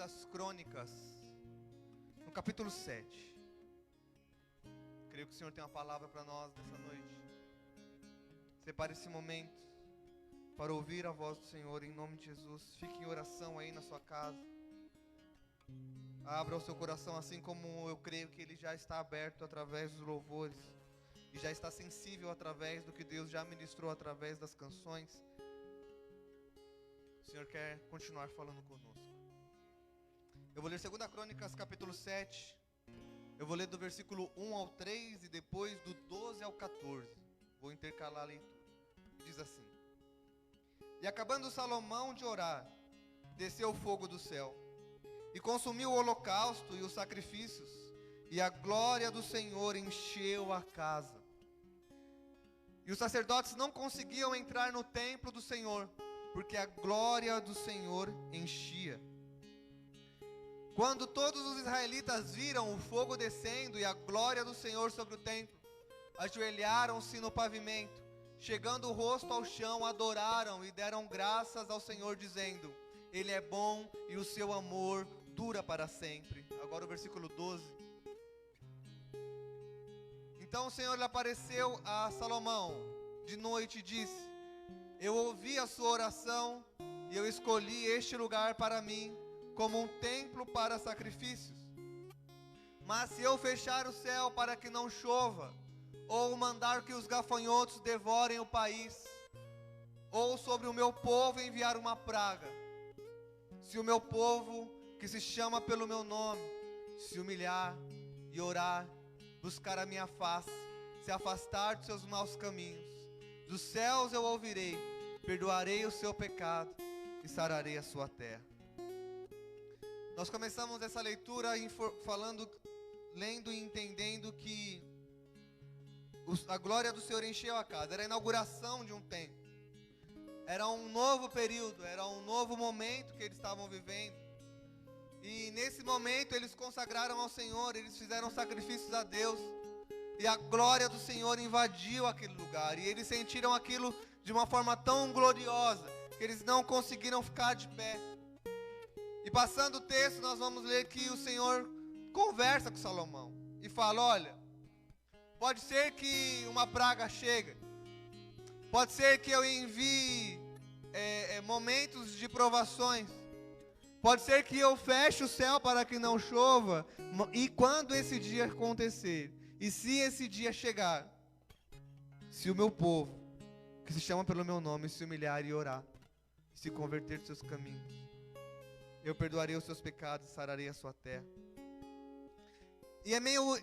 das Crônicas, no capítulo 7. Creio que o Senhor tem uma palavra para nós nessa noite. Separe esse momento para ouvir a voz do Senhor em nome de Jesus. Fique em oração aí na sua casa. Abra o seu coração, assim como eu creio que ele já está aberto através dos louvores e já está sensível através do que Deus já ministrou através das canções. O Senhor quer continuar falando conosco. Eu vou ler 2 Crônicas capítulo 7. Eu vou ler do versículo 1 ao 3 e depois do 12 ao 14. Vou intercalar a leitura. Diz assim: E acabando Salomão de orar, desceu o fogo do céu e consumiu o holocausto e os sacrifícios, e a glória do Senhor encheu a casa. E os sacerdotes não conseguiam entrar no templo do Senhor, porque a glória do Senhor enchia. Quando todos os israelitas viram o fogo descendo e a glória do Senhor sobre o templo, ajoelharam-se no pavimento, chegando o rosto ao chão, adoraram e deram graças ao Senhor, dizendo: Ele é bom e o seu amor dura para sempre. Agora o versículo 12. Então o Senhor lhe apareceu a Salomão de noite e disse: Eu ouvi a sua oração e eu escolhi este lugar para mim como um templo para sacrifícios. Mas se eu fechar o céu para que não chova, ou mandar que os gafanhotos devorem o país, ou sobre o meu povo enviar uma praga, se o meu povo, que se chama pelo meu nome, se humilhar e orar, buscar a minha face, se afastar dos seus maus caminhos, dos céus eu ouvirei, perdoarei o seu pecado e sararei a sua terra. Nós começamos essa leitura lendo e entendendo que a glória do Senhor encheu a casa. Era a inauguração de um templo. Era um novo período, era um novo momento que eles estavam vivendo. E nesse momento eles consagraram ao Senhor, eles fizeram sacrifícios a Deus. E a glória do Senhor invadiu aquele lugar. E eles sentiram aquilo de uma forma tão gloriosa que eles não conseguiram ficar de pé. E passando o texto, nós vamos ler que o Senhor conversa com Salomão e fala: olha, pode ser que uma praga chegue, pode ser que eu envie momentos de provações, pode ser que eu feche o céu para que não chova, e quando esse dia acontecer, e se esse dia chegar, se o meu povo, que se chama pelo meu nome, se humilhar e orar, e se converter dos seus caminhos, eu perdoarei os seus pecados e sararei a sua terra. E é meio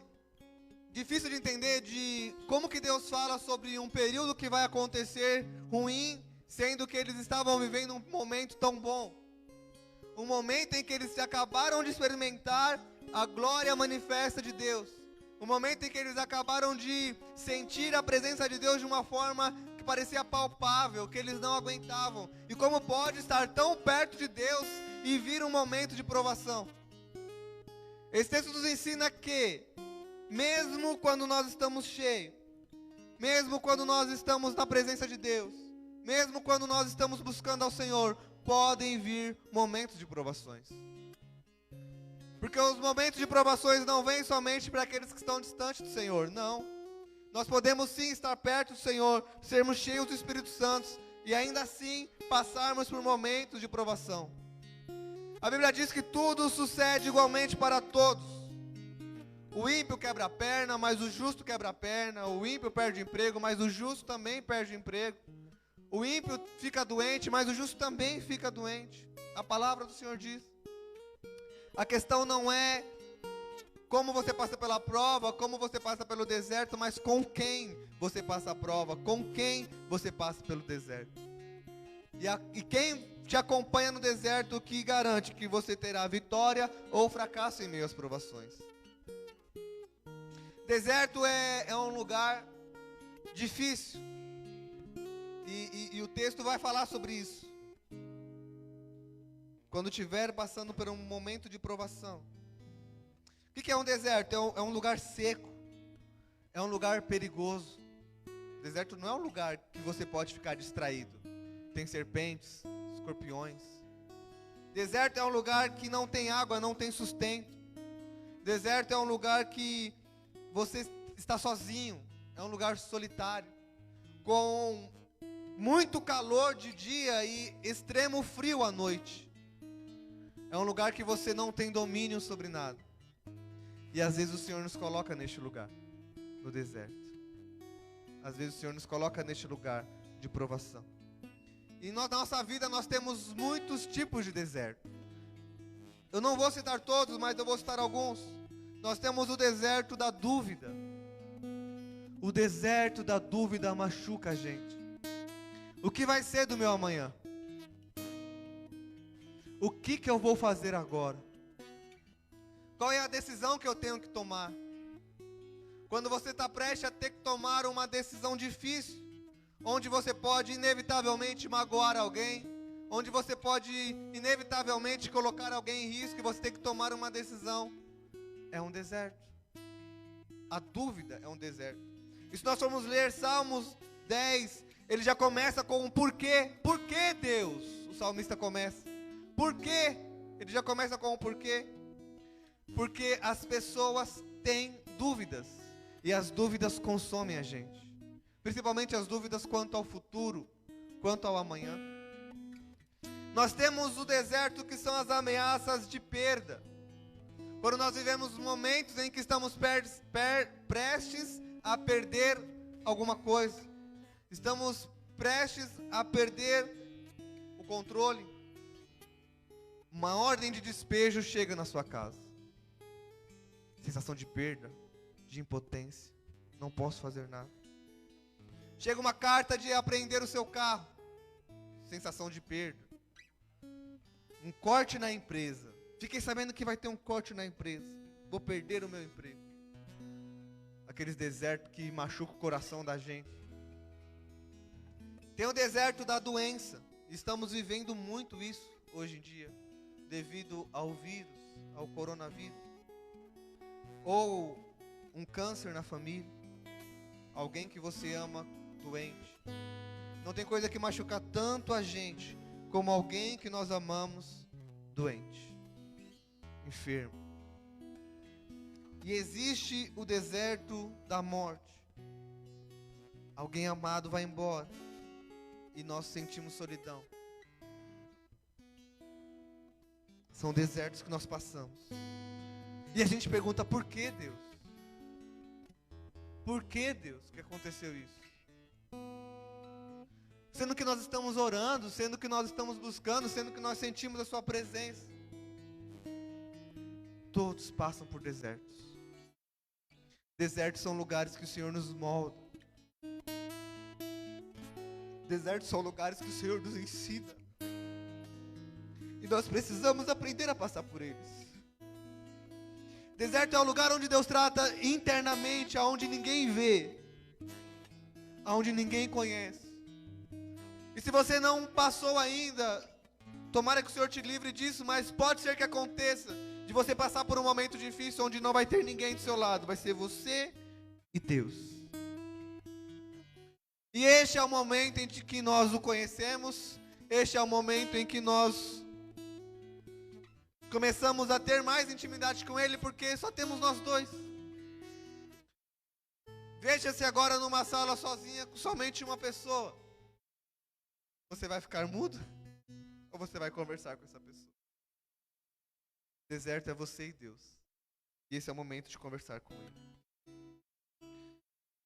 difícil de entender de como que Deus fala sobre um período que vai acontecer ruim, sendo que eles estavam vivendo um momento tão bom. Um momento em que eles acabaram de experimentar a glória manifesta de Deus. Um momento em que eles acabaram de sentir a presença de Deus de uma forma que parecia palpável, que eles não aguentavam. E como pode estar tão perto de Deus e vir um momento de provação? Esse texto nos ensina que, mesmo quando nós estamos cheios, mesmo quando nós estamos na presença de Deus, mesmo quando nós estamos buscando ao Senhor, podem vir momentos de provações. Porque os momentos de provações não vêm somente para aqueles que estão distantes do Senhor, não. Nós podemos sim estar perto do Senhor, sermos cheios do Espírito Santo e ainda assim passarmos por momentos de provação. A Bíblia diz que tudo sucede igualmente para todos. O ímpio quebra a perna, mas o justo quebra a perna. O ímpio perde o emprego, mas o justo também perde o emprego. O ímpio fica doente, mas o justo também fica doente. A palavra do Senhor diz. A questão não é como você passa pela prova, como você passa pelo deserto, mas com quem você passa a prova, com quem você passa pelo deserto. E quem te acompanha no deserto, que garante que você terá vitória ou fracasso em meio às provações. Deserto é um lugar difícil. E o texto vai falar sobre isso. Quando estiver passando por um momento de provação. O que é um deserto? É um lugar seco. É um lugar perigoso. Deserto não é um lugar que você pode ficar distraído. Tem serpentes, escorpiões. Deserto é um lugar que não tem água, não tem sustento. Deserto é um lugar que você está sozinho, é um lugar solitário, com muito calor de dia e extremo frio à noite. É um lugar que você não tem domínio sobre nada. E às vezes o Senhor nos coloca neste lugar, no deserto. Às vezes o Senhor nos coloca neste lugar de provação. E na nossa vida nós temos muitos tipos de deserto. Eu não vou citar todos, mas eu vou citar alguns. Nós temos o deserto da dúvida. O deserto da dúvida machuca a gente. O que vai ser do meu amanhã? O que eu vou fazer agora? Qual é a decisão que eu tenho que tomar? Quando você está prestes a ter que tomar uma decisão difícil, onde você pode inevitavelmente magoar alguém, onde você pode inevitavelmente colocar alguém em risco e você tem que tomar uma decisão, é um deserto. A dúvida é um deserto. E se nós formos ler Salmos 10, ele já começa com um porquê. Por que Deus? O salmista começa. Por quê? Ele já começa com um porquê. Porque as pessoas têm dúvidas. E as dúvidas consomem a gente. Principalmente as dúvidas quanto ao futuro, quanto ao amanhã. Nós temos o deserto que são as ameaças de perda. Quando nós vivemos momentos em que estamos prestes a perder alguma coisa. Estamos prestes a perder o controle. Uma ordem de despejo chega na sua casa. Sensação de perda, de impotência. Não posso fazer nada. Chega uma carta de apreender o seu carro. Sensação de perda. Um corte na empresa. Fiquei sabendo que vai ter um corte na empresa. Vou perder o meu emprego. Aqueles desertos que machucam o coração da gente. Tem o deserto da doença. Estamos vivendo muito isso hoje em dia. Devido ao vírus, ao coronavírus. Ou um câncer na família. Alguém que você ama doente. Não tem coisa que machuca tanto a gente como alguém que nós amamos doente, enfermo. E existe o deserto da morte. Alguém amado vai embora e nós sentimos solidão. São desertos que nós passamos. E a gente pergunta: por que Deus? Por que Deus que aconteceu isso? Sendo que nós estamos orando, sendo que nós estamos buscando, sendo que nós sentimos a sua presença. Todos passam por desertos. Desertos são lugares que o Senhor nos molda. Desertos são lugares que o Senhor nos ensina. E nós precisamos aprender a passar por eles. Deserto é o lugar onde Deus trata internamente, aonde ninguém vê, aonde ninguém conhece. E se você não passou ainda, tomara que o Senhor te livre disso, mas pode ser que aconteça de você passar por um momento difícil onde não vai ter ninguém do seu lado, vai ser você e Deus. E este é o momento em que nós o conhecemos, este é o momento em que nós começamos a ter mais intimidade com Ele, porque só temos nós dois. Veja-se agora numa sala sozinha com somente uma pessoa. Você vai ficar mudo? Ou você vai conversar com essa pessoa? O deserto é você e Deus. E esse é o momento de conversar com Ele.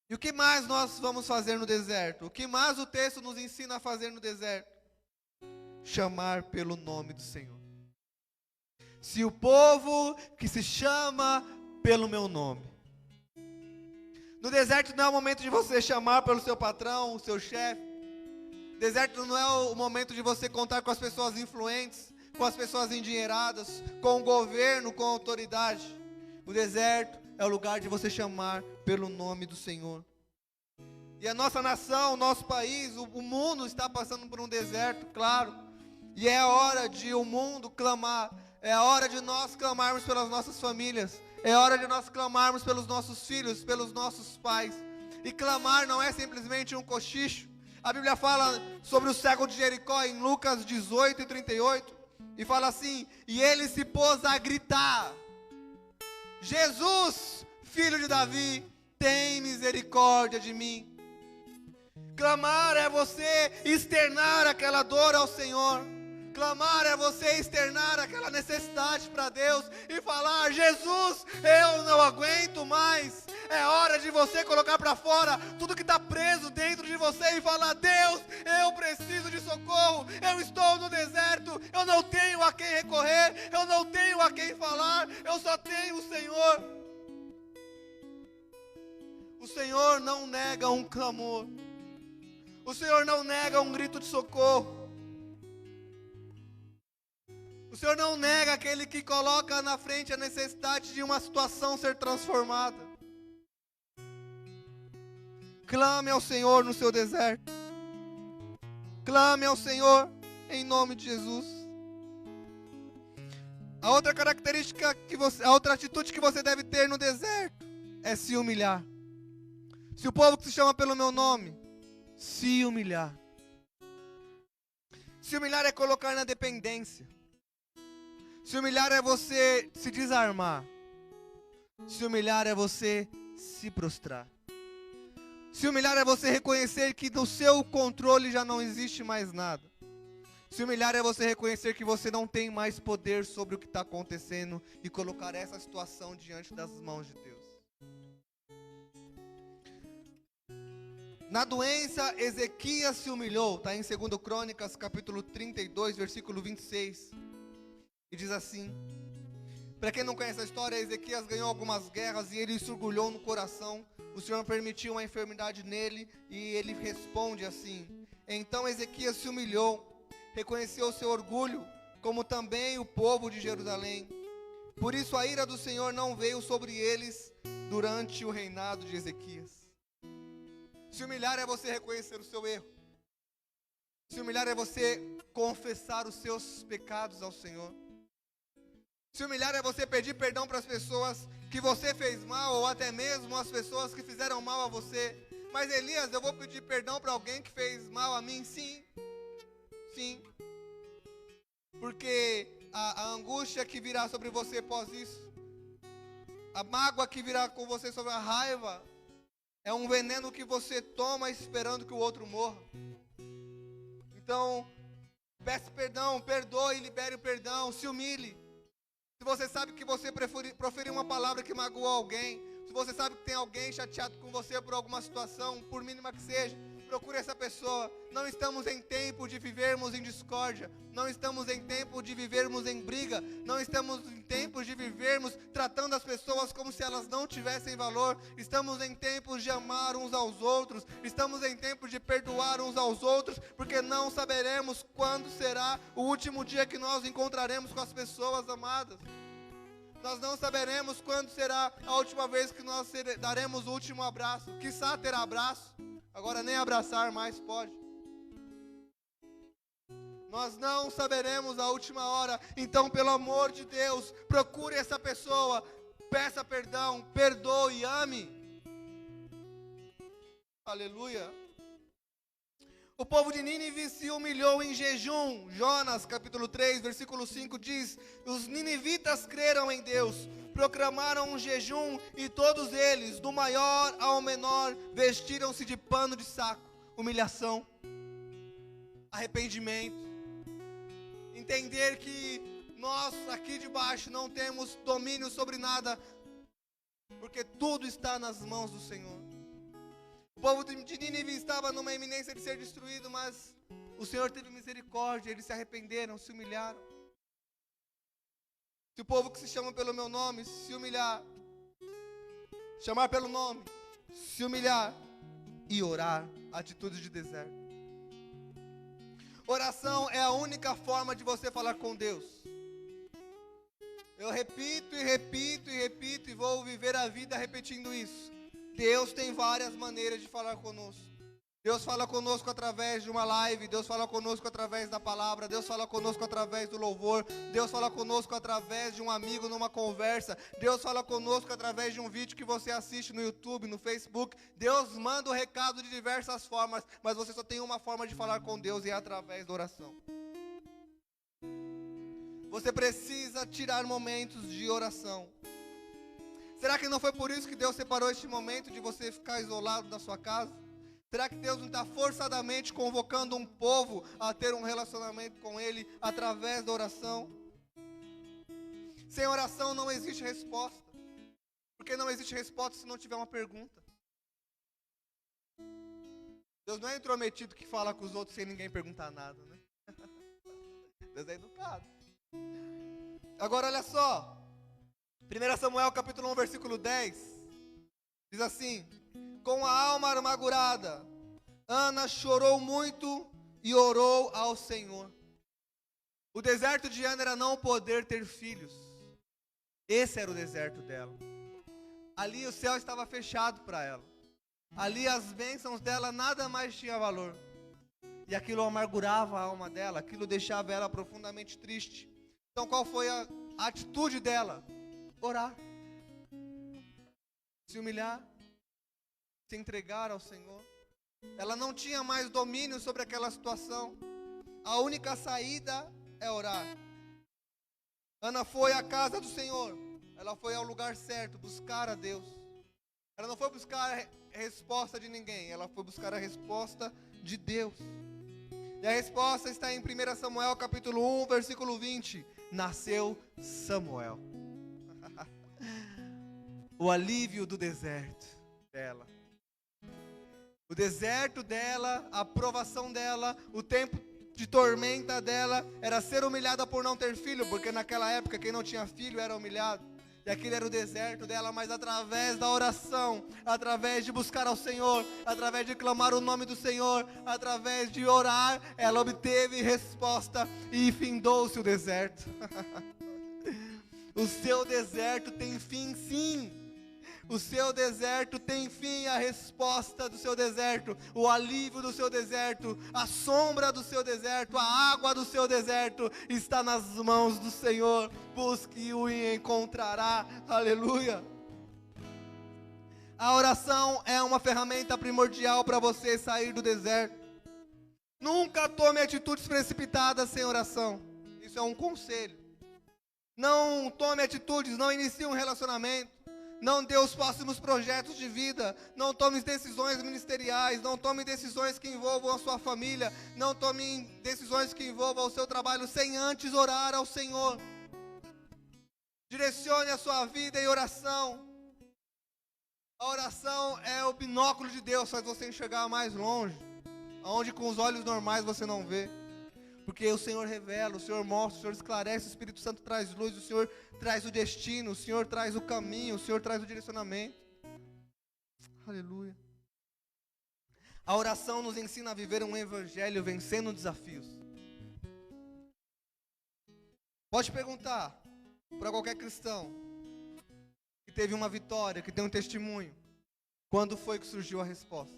E o que mais nós vamos fazer no deserto? O que mais o texto nos ensina a fazer no deserto? Chamar pelo nome do Senhor. Se o povo que se chama pelo meu nome. No deserto não é o momento de você chamar pelo seu patrão, o seu chefe. Deserto não é o momento de você contar com as pessoas influentes, com as pessoas endinheiradas, com o governo, com a autoridade. O deserto é o lugar de você chamar pelo nome do Senhor. E a nossa nação, o nosso país, o mundo está passando por um deserto, claro. E é hora de o mundo clamar. É a hora de nós clamarmos pelas nossas famílias. É hora de nós clamarmos pelos nossos filhos, pelos nossos pais. E clamar não é simplesmente um cochicho. A Bíblia fala sobre o cego de Jericó em Lucas 18 e 38. E fala assim: e ele se pôs a gritar: Jesus, filho de Davi, tem misericórdia de mim. Clamar é você externar aquela dor ao Senhor. Clamar é você externar aquela necessidade para Deus e falar: Jesus, eu não aguento mais. É hora de você colocar para fora tudo que está preso dentro de você e falar: Deus, eu preciso de socorro. Eu estou no deserto, eu não tenho a quem recorrer, eu não tenho a quem falar, eu só tenho o Senhor. O Senhor não nega um clamor. O Senhor não nega um grito de socorro. O Senhor não nega aquele que coloca na frente a necessidade de uma situação ser transformada. Clame ao Senhor no seu deserto. Clame ao Senhor em nome de Jesus. A outra característica a outra atitude que você deve ter no deserto é se humilhar. Se o povo que se chama pelo meu nome se humilhar. Se humilhar é colocar na dependência. Se humilhar é você se desarmar. Se humilhar é você se prostrar. Se humilhar é você reconhecer que no seu controle já não existe mais nada. Se humilhar é você reconhecer que você não tem mais poder sobre o que está acontecendo e colocar essa situação diante das mãos de Deus. Na doença, Ezequias se humilhou, está em 2 Crônicas, capítulo 32, versículo 26. E diz assim: para quem não conhece a história, Ezequias ganhou algumas guerras e ele se orgulhou no coração. O Senhor permitiu uma enfermidade nele e ele responde assim: então Ezequias se humilhou, reconheceu o seu orgulho, como também o povo de Jerusalém. Por isso a ira do Senhor não veio sobre eles durante o reinado de Ezequias. Se humilhar é você reconhecer o seu erro. Se humilhar é você confessar os seus pecados ao Senhor. Se humilhar é você pedir perdão para as pessoas que você fez mal, ou até mesmo as pessoas que fizeram mal a você. Mas Elias, eu vou pedir perdão para alguém que fez mal a mim? Sim. Sim. Porque a angústia que virá sobre você após isso, a mágoa que virá com você sobre a raiva, é um veneno que você toma esperando que o outro morra. Então, peça perdão, perdoe, libere o perdão, se humilhe. Se você sabe que você proferiu uma palavra que magoou alguém, se você sabe que tem alguém chateado com você por alguma situação, por mínima que seja, procure essa pessoa. Não estamos em tempo de vivermos em discórdia. Não estamos em tempo de vivermos em briga. Não estamos em tempo de vivermos tratando as pessoas como se elas não tivessem valor. Estamos em tempos de amar uns aos outros. Estamos em tempo de perdoar uns aos outros, porque não saberemos quando será o último dia que nós encontraremos com as pessoas amadas. Nós não saberemos quando será a última vez que nós daremos o último abraço. Quiçá terá abraço, agora nem abraçar mais pode. Nós não saberemos a última hora. Então, pelo amor de Deus, procure essa pessoa, peça perdão, perdoe, ame. Aleluia. O povo de Nínive se humilhou em jejum. Jonas, capítulo 3, versículo 5 diz: os ninivitas creram em Deus, proclamaram um jejum e todos eles, do maior ao menor, vestiram-se de pano de saco. Humilhação, arrependimento, entender que nós aqui de baixo não temos domínio sobre nada, porque tudo está nas mãos do Senhor. O povo de Nínive estava numa iminência de ser destruído, mas o Senhor teve misericórdia, eles se arrependeram, se humilharam. Se o povo que se chama pelo meu nome se humilhar, chamar pelo nome, se humilhar e orar, atitude de deserto. Oração é a única forma de você falar com Deus. Eu repito e repito e repito e vou viver a vida repetindo isso. Deus tem várias maneiras de falar conosco. Deus fala conosco através de uma live, Deus fala conosco através da palavra, Deus fala conosco através do louvor, Deus fala conosco através de um amigo numa conversa, Deus fala conosco através de um vídeo que você assiste no YouTube, no Facebook. Deus manda o recado de diversas formas, mas você só tem uma forma de falar com Deus e é através da oração. Você precisa tirar momentos de oração. Será que não foi por isso que Deus separou este momento de você ficar isolado da sua casa? Será que Deus não está forçadamente convocando um povo a ter um relacionamento com Ele através da oração? Sem oração não existe resposta. Porque não existe resposta se não tiver uma pergunta. Deus não é intrometido que fala com os outros sem ninguém perguntar nada, né? Deus é educado. Agora olha só. 1 Samuel capítulo 1, versículo 10. Diz assim: com a alma amargurada, Ana chorou muito e orou ao Senhor. O deserto de Ana era não poder ter filhos. Esse era o deserto dela. Ali o céu estava fechado para ela. Ali as bênçãos dela nada mais tinha valor. E aquilo amargurava a alma dela, aquilo deixava ela profundamente triste. Então qual foi a atitude dela? Orar. Se humilhar. Se entregar ao Senhor. Ela não tinha mais domínio sobre aquela situação. A única saída é orar. Ana foi à casa do Senhor. Ela foi ao lugar certo, buscar a Deus. Ela não foi buscar a resposta de ninguém. Ela foi buscar a resposta de Deus. E a resposta está em 1 Samuel capítulo 1, versículo 20. Nasceu Samuel. O alívio do deserto dela. O deserto dela, a provação dela, o tempo de tormenta dela, era ser humilhada por não ter filho, porque naquela época quem não tinha filho era humilhado. E aquele era o deserto dela, mas através da oração, através de buscar ao Senhor, através de clamar o nome do Senhor, através de orar, ela obteve resposta e findou-se o deserto. O seu deserto tem fim, sim. O seu deserto tem fim, a resposta do seu deserto, o alívio do seu deserto, a sombra do seu deserto, a água do seu deserto está nas mãos do Senhor. Busque-o e encontrará. Aleluia. A oração é uma ferramenta primordial para você sair do deserto. Nunca tome atitudes precipitadas sem oração. Isso é um conselho. Não tome atitudes, não inicie um relacionamento. Não dê os próximos projetos de vida. Não tome decisões ministeriais. Não tome decisões que envolvam a sua família. Não tome decisões que envolvam o seu trabalho sem antes orar ao Senhor. Direcione a sua vida em oração. A oração é o binóculo de Deus, faz você enxergar mais longe, aonde com os olhos normais você não vê. Porque o Senhor revela, o Senhor mostra, o Senhor esclarece, o Espírito Santo traz luz, o Senhor traz o destino, o Senhor traz o caminho, o Senhor traz o direcionamento. Aleluia. A oração nos ensina a viver um evangelho vencendo desafios. Pode perguntar para qualquer cristão que teve uma vitória, que tem um testemunho, quando foi que surgiu a resposta?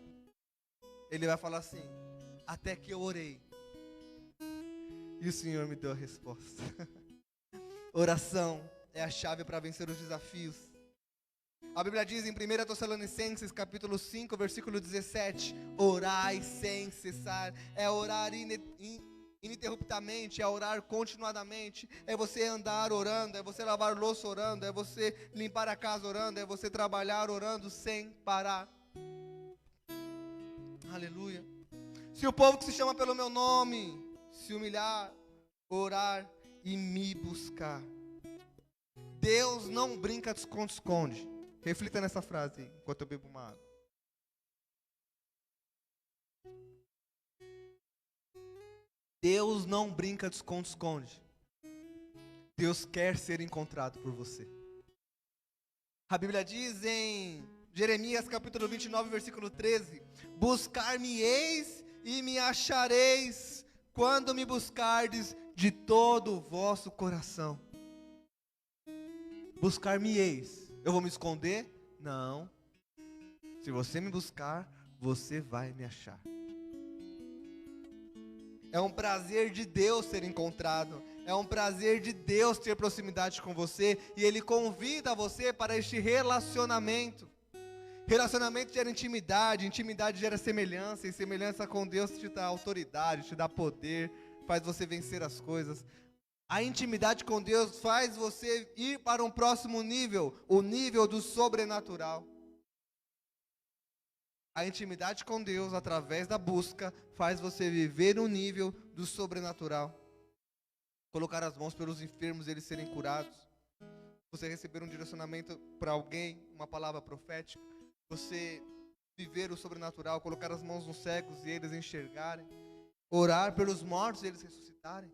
Ele vai falar assim: até que eu orei e o Senhor me deu a resposta. Oração é a chave para vencer os desafios. A Bíblia diz em 1 Tessalonicenses capítulo 5, versículo 17: orai sem cessar. É orar ininterruptamente, é orar continuadamente. É você andar orando, é você lavar louça orando, é você limpar a casa orando, é você trabalhar orando sem parar. Aleluia. Se o povo que se chama pelo meu nome se humilhar, orar e me buscar. Deus não brinca de esconde-esconde. Reflita nessa frase aí, enquanto eu bebo uma água. Deus não brinca de esconde-esconde. Deus quer ser encontrado por você. A Bíblia diz em Jeremias capítulo 29, versículo 13: buscar-me-eis e me achareis, quando me buscardes de todo o vosso coração. Buscar-me-eis. Eu vou me esconder? Não. Se você me buscar, você vai me achar. É um prazer de Deus ser encontrado. É um prazer de Deus ter proximidade com você. E Ele convida você para este relacionamento. Relacionamento gera intimidade. Intimidade gera semelhança. E semelhança com Deus te dá autoridade, te dá poder, faz você vencer as coisas. A intimidade com Deus faz você ir para um próximo nível, o nível do sobrenatural. A intimidade com Deus, através da busca, faz você viver um nível do sobrenatural. Colocar as mãos pelos enfermos, eles serem curados. Você receber um direcionamento para alguém, uma palavra profética. Você viver o sobrenatural, colocar as mãos nos cegos e eles enxergarem. Orar pelos mortos e eles ressuscitarem.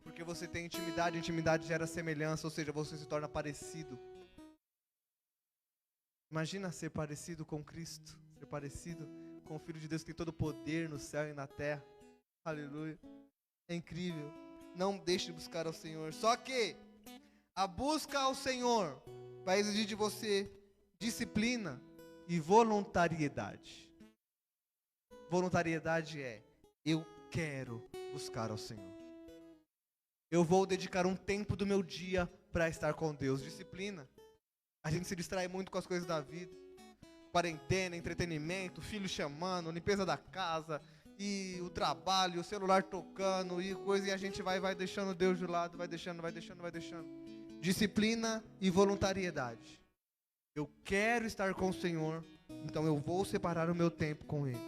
Porque você tem intimidade, intimidade gera semelhança, ou seja, você se torna parecido. Imagina ser parecido com Cristo, ser parecido com o Filho de Deus que tem todo o poder no céu e na terra. Aleluia. É incrível. Não deixe de buscar ao Senhor. Só que a busca ao Senhor vai exigir de você disciplina e voluntariedade. Voluntariedade é: eu quero buscar ao Senhor. Eu vou dedicar um tempo do meu dia para estar com Deus. Disciplina. A gente se distrai muito com as coisas da vida. Quarentena, entretenimento, filho chamando, limpeza da casa, e o trabalho, o celular tocando, e coisa, e a gente vai deixando Deus de lado, vai deixando. Disciplina e voluntariedade. Eu quero estar com o Senhor, então eu vou separar o meu tempo com Ele.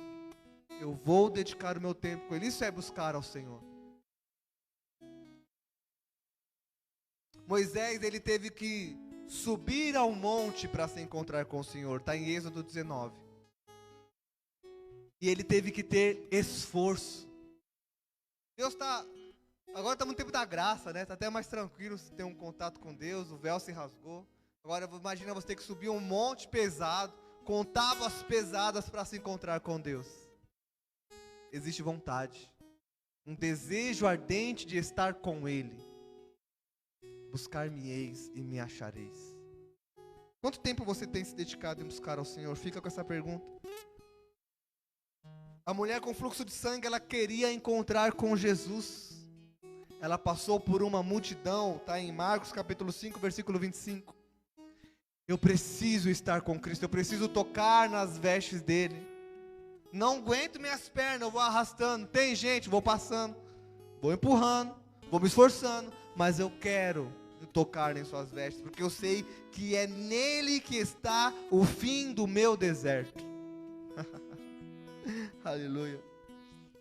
Eu vou dedicar o meu tempo com Ele. Isso é buscar ao Senhor. Moisés, ele teve que subir ao monte para se encontrar com o Senhor. Está em Êxodo 19. E ele teve que ter esforço. Deus está... Agora estamos no tempo da graça, né? Está até mais tranquilo se ter um contato com Deus. O véu se rasgou. Agora imagina você ter que subir um monte pesado, com tábuas pesadas para se encontrar com Deus. Existe vontade. Um desejo ardente de estar com Ele. Buscar-me-eis e me achareis. Quanto tempo você tem se dedicado em buscar ao Senhor? Fica com essa pergunta. A mulher com fluxo de sangue, ela queria encontrar com Jesus. Ela passou por uma multidão, está em Marcos capítulo 5, versículo 25. Eu preciso estar com Cristo, eu preciso tocar nas vestes dele. Não aguento minhas pernas, eu vou arrastando. Tem gente, vou passando, vou empurrando, vou me esforçando, mas eu quero tocar em suas vestes, porque eu sei que é nele que está o fim do meu deserto. Aleluia.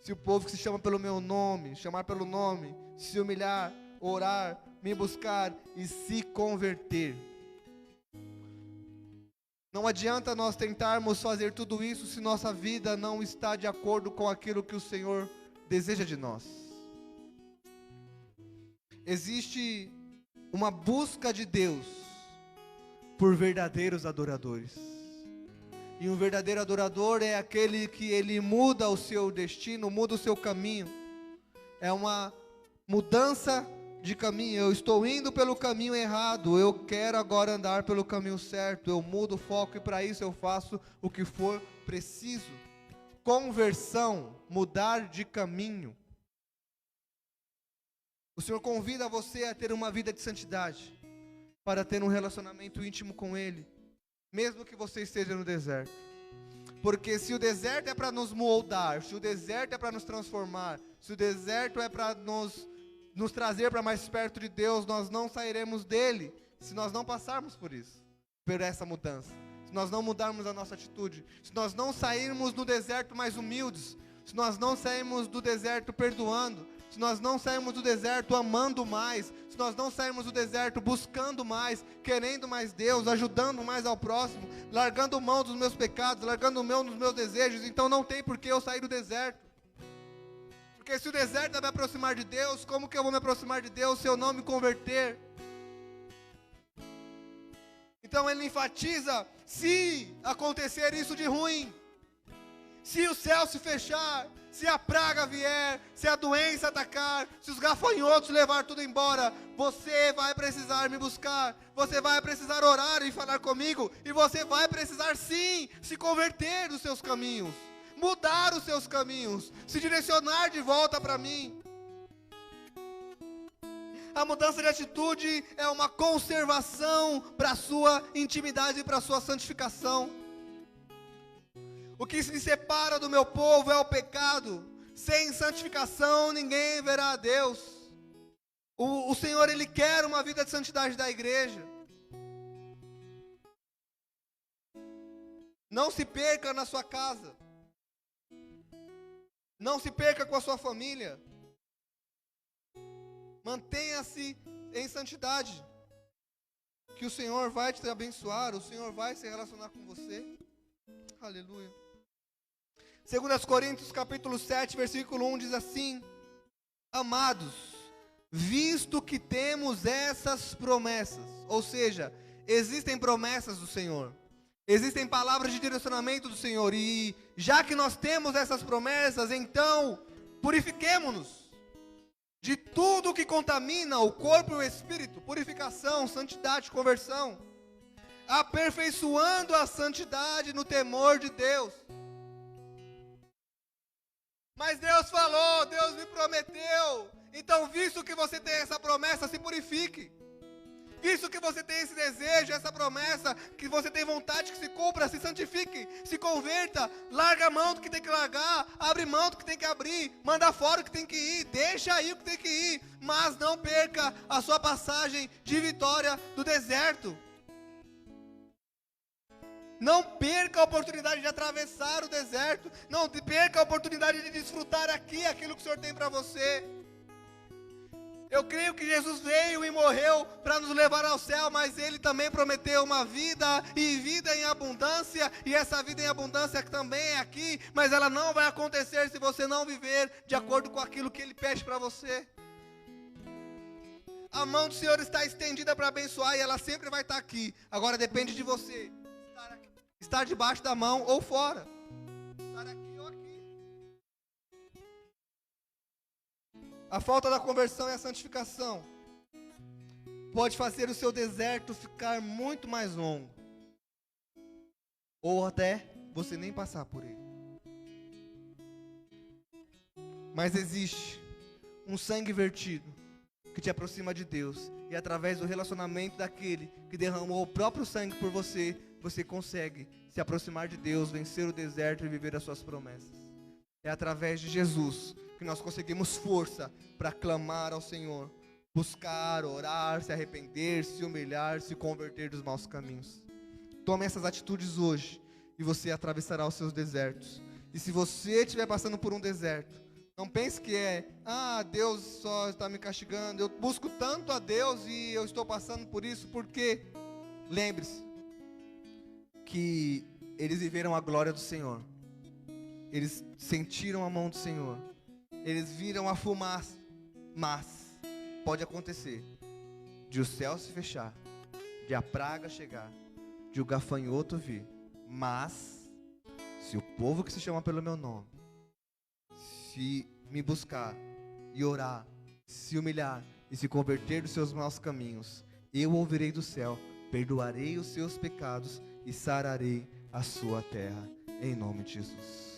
Se o povo que se chama pelo meu nome, chamar pelo nome, se humilhar, orar, me buscar e se converter. Não adianta nós tentarmos fazer tudo isso se nossa vida não está de acordo com aquilo que o Senhor deseja de nós. Existe uma busca de Deus por verdadeiros adoradores. E um verdadeiro adorador é aquele que ele muda o seu destino, muda o seu caminho. É uma mudança de caminho. Eu estou indo pelo caminho errado, eu quero agora andar pelo caminho certo. Eu mudo o foco e para isso eu faço o que for preciso. Conversão, mudar de caminho. O Senhor convida você a ter uma vida de santidade, para ter um relacionamento íntimo com Ele, mesmo que você esteja no deserto. Porque se o deserto é para nos moldar, se o deserto é para nos transformar, se o deserto é para nos trazer para mais perto de Deus, nós não sairemos dele, se nós não passarmos por isso, por essa mudança. Se nós não mudarmos a nossa atitude, se nós não sairmos do deserto mais humildes, se nós não sairmos do deserto perdoando, se nós não sairmos do deserto amando mais, se nós não sairmos do deserto buscando mais, querendo mais Deus, ajudando mais ao próximo, largando mão dos meus pecados, largando mão dos meus desejos, então não tem por que eu sair do deserto. Porque se o deserto vai me aproximar de Deus, como que eu vou me aproximar de Deus se eu não me converter? Então ele enfatiza, se acontecer isso de ruim, se o céu se fechar, se a praga vier, se a doença atacar, se os gafanhotos levar tudo embora, você vai precisar me buscar, você vai precisar orar e falar comigo, e você vai precisar sim se converter dos seus caminhos, mudar os seus caminhos, se direcionar de volta para mim. A mudança de atitude é uma conservação para a sua intimidade e para a sua santificação. O que se separa do meu povo é o pecado. Sem santificação ninguém verá a Deus. O Senhor, Ele quer uma vida de santidade da igreja. Não se perca na sua casa. Não se perca com a sua família. Mantenha-se em santidade. Que o Senhor vai te abençoar, o Senhor vai se relacionar com você. Aleluia. 2 Coríntios capítulo 7, versículo 1 diz assim: amados, visto que temos essas promessas, ou seja, existem promessas do Senhor, existem palavras de direcionamento do Senhor, e já que nós temos essas promessas, então purifiquemo-nos de tudo que contamina o corpo e o espírito, purificação, santidade, conversão, aperfeiçoando a santidade no temor de Deus. Mas Deus falou, Deus me prometeu, então visto que você tem essa promessa, se purifique. Visto que você tem esse desejo, essa promessa, que você tem vontade que se cumpra, se santifique, se converta, larga a mão do que tem que largar, abre mão do que tem que abrir, manda fora o que tem que ir, deixa aí o que tem que ir, mas não perca a sua passagem de vitória do deserto. Não perca a oportunidade de atravessar o deserto, não perca a oportunidade de desfrutar aqui aquilo que o Senhor tem para você. Eu creio que Jesus veio e morreu para nos levar ao céu, mas Ele também prometeu uma vida, e vida em abundância, e essa vida em abundância também é aqui, mas ela não vai acontecer se você não viver de acordo com aquilo que Ele pede para você. A mão do Senhor está estendida para abençoar, e ela sempre vai estar aqui. Agora depende de você, estar debaixo da mão ou fora, estar aqui ou aqui. A falta da conversão e a santificação pode fazer o seu deserto ficar muito mais longo, ou até você nem passar por ele. Mas existe um sangue vertido que te aproxima de Deus, e através do relacionamento daquele que derramou o próprio sangue por você, você consegue se aproximar de Deus, vencer o deserto e viver as suas promessas. É através de Jesus que nós conseguimos força para clamar ao Senhor, buscar, orar, se arrepender, se humilhar, se converter dos maus caminhos. Tome essas atitudes hoje e você atravessará os seus desertos. E se você estiver passando por um deserto, não pense que Deus só está me castigando, eu busco tanto a Deus e eu estou passando por isso, porque lembre-se que eles viveram a glória do Senhor. Eles sentiram a mão do Senhor, eles viram a fumaça, mas pode acontecer de o céu se fechar, de a praga chegar, de o gafanhoto vir, mas se o povo que se chama pelo meu nome, se me buscar e orar, se humilhar e se converter dos seus maus caminhos, eu ouvirei do céu, perdoarei os seus pecados e sararei a sua terra, em nome de Jesus.